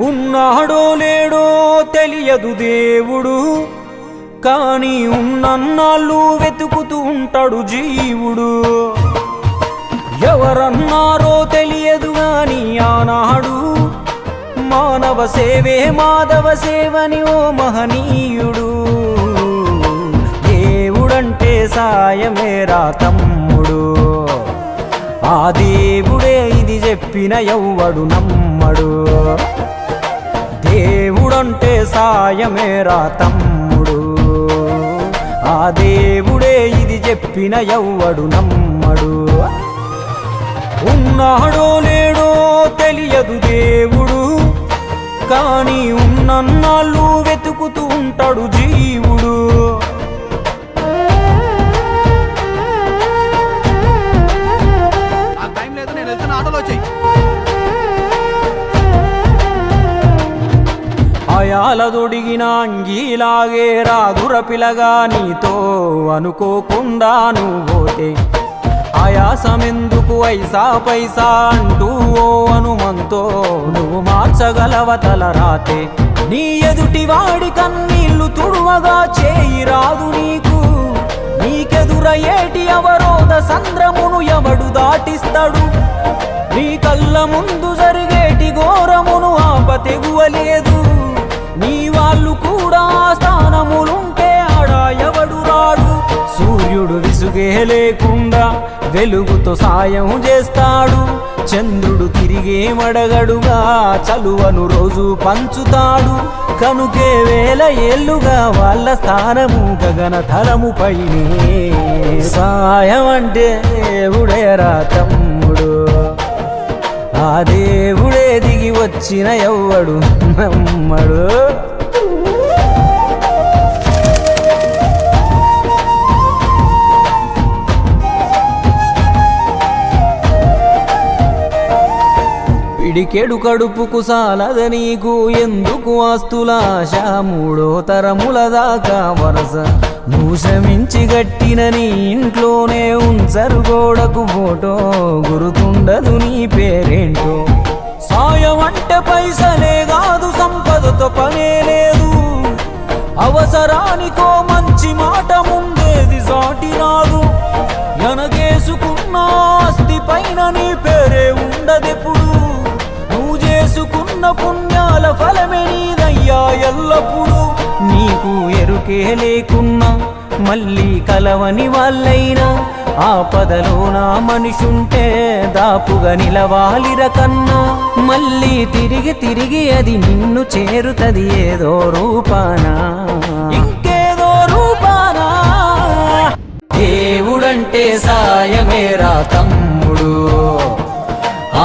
ఉన్నాడో లేడో తెలియదు దేవుడు, కానీ ఉన్నన్నాళ్ళు వెతుకుతూ ఉంటాడు జీవుడు. ఎవరన్నారో తెలియదు గాని ఆనాడు మానవ సేవే మాధవ సేవని ఓ మహనీయుడు. దేవుడంటే సాయమేరా తమ్ముడు, ఆ దేవుడే ఇది చెప్పిన ఎవ్వడు నమ్మడు. దేవుడంటే సాయమేరా తమ్ముడు, ఆ దేవుడే ఇది చెప్పిన ఎవ్వడు నమ్మడు. ఉన్నాడో లేడో తెలియదు దేవుడు, కానీ ఉన్నన్నాళ్ళు వెతుకుతూ ఉంటాడు జీవుడు. అయాలదొడిగిన అంగీలాగే రాదుర పిలగా నీతో అనుకోకుండా నువ్వోతే, ఆయాసమెందుకు ఐసా పైసా అంటూ ఓ అనుమంతో నువ్వు మార్చగలవ తల రాతే. నీ ఎదుటి వాడి కన్నీళ్లు తుడువగా చేయి రాదు నీకు, నీకెదురయ్యేటి అవరోధ సంద్రమును ఎవడు దాటిస్తాడు. నీ కళ్ళ ముందు జరిగేటి ఘోరమును ఆపతెగువలేదు, నీ వాళ్ళు కూడా స్థానములుంటే ఆడా ఎవడు రాడు. సూర్యుడు విసుగే లేకుండా వెలుగుతో సాయం చేస్తాడు, చంద్రుడు తిరిగే మడగడుగా చలువను రోజు పంచుతాడు. కనుకే వేల ఏళ్ళుగా వాళ్ళ స్థానము గగన తలముపైనే. సాయం అంటే దేవుడేరా తమ్ముడు, ఆ దేవుడే దిగి వచ్చిన ఎవ్వడు నమ్మడు. పిడికెడు కడుపుకు సాలద నీకు ఎందుకు ఆస్తులాశ, మూడో తరముల దాకా వరస నువ్వు శ్రమించి గట్టిన నీ ఇంట్లోనే ఉంచరు గోడకు ఫోటో, గుర్తుండదు నీ పేరేంటో. సాయం అంటే పైసలే కాదు, సంపదతో పనే లేదు, అవసరానికో మంచి మాట ముందేది సాటి రాదు. ఎనగేసుకున్న ఆస్తి పైన నీ పేరే ఉండదెప్పుడు, నువ్వు చేసుకున్న పుణ్యాల ఫలమే నీదయ్యా ఎల్లప్పుడు. నీకు ఎరుకే లేకున్నా మళ్ళీ కలవని వాళ్ళైనా, ఆపదలో నా మనిషుంటే దాపుగా నిలవాలిర కన్నా. మళ్ళీ తిరిగి తిరిగి అది నిన్ను చేరుతది ఏదో రూపానా, ఇంకేదో రూపానా. దేవుడంటే సాయమేరా తమ్ముడు,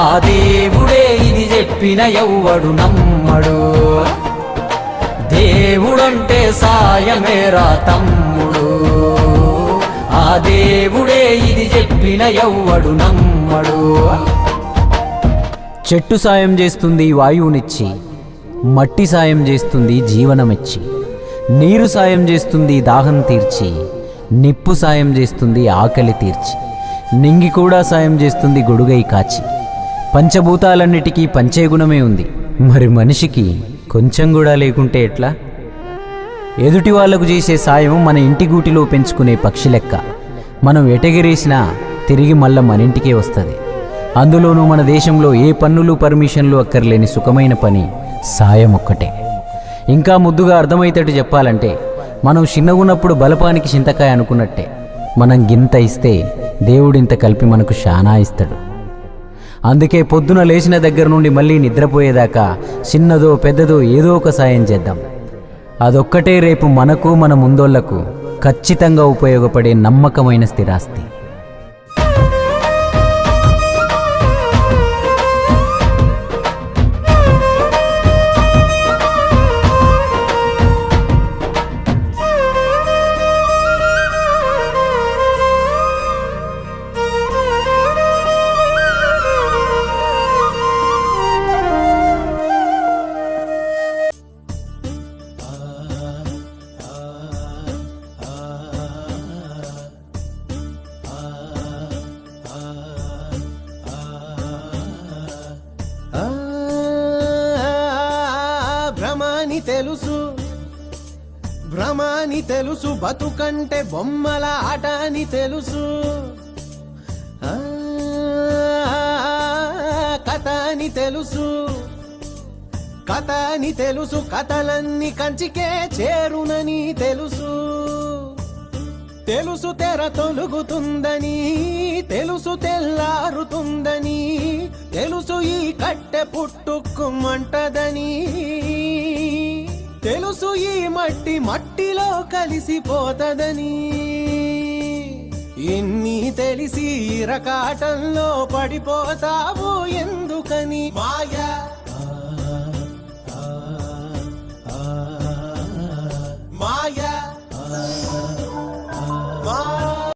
ఆ దేవుడే ఇది చెప్పిన ఎవ్వడు నమ్మడు. దేవుడంటే సాయమేరా తమ్ముడు, ఆ దేవుడే ఇది చెప్పిన ఎవ్వడు నమ్మడు. చెట్టు సాయం చేస్తుంది వాయువునిచ్చి, మట్టి సాయం చేస్తుంది జీవనమిచ్చి, నీరు సాయం చేస్తుంది దాహం తీర్చి, నిప్పు సాయం చేస్తుంది ఆకలి తీర్చి, నింగి కూడా సాయం చేస్తుంది గొడుగై కాచి. పంచభూతాలన్నిటికీ పంచే గుణమే ఉంది, మరి మనిషికి కొంచెం కూడా లేకుంటే ఎట్లా? ఎదుటి వాళ్లకు చేసే సాయం మన ఇంటి గూటిలో పెంచుకునే పక్షి లెక్క, మనం ఎటగిరేసినా తిరిగి మళ్ళా మన ఇంటికే వస్తుంది. అందులోనూ మన దేశంలో ఏ పన్నులు పర్మిషన్లు అక్కర్లేని సుఖమైన పని సాయం ఒక్కటే. ఇంకా ముద్దుగా అర్థమయ్యేటట్టు చెప్పాలంటే, మనం చిన్నగున్నప్పుడు బలపానికి చింతకాయ అనుకున్నట్టే, మనం గింత ఇస్తే దేవుడింత కలిపి మనకు శానా ఇస్తాడు. అందుకే పొద్దున లేచిన దగ్గర నుండి మళ్ళీ నిద్రపోయేదాకా చిన్నదో పెద్దదో ఏదో ఒక సాయం చేద్దాం. అదొక్కటే రేపు మనకు మన ముందోళ్లకు ఖచ్చితంగా ఉపయోగపడే నమ్మకమైన స్థిరాస్తి. అని తెలుసు, భ్రమాని తెలుసు, బతుకంటే బొమ్మల ఆట అని తెలుసు, కథ అని తెలుసు, కథ అని తెలుసు, కథలన్నీ కంచికే చేరునని తెలుసు, తెలుసు తెర తొలుగుతుందని, తెలుసు తెల్లారుతుందని, తెలుసు ఈ కట్టె పుట్టుకుమంటదని, తెలుసు ఈ మట్టి మట్టిలో కలిసిపోతదని, ఎన్ని తెలిసి రకాటంలో పడిపోతావు ఎందుకని మాయా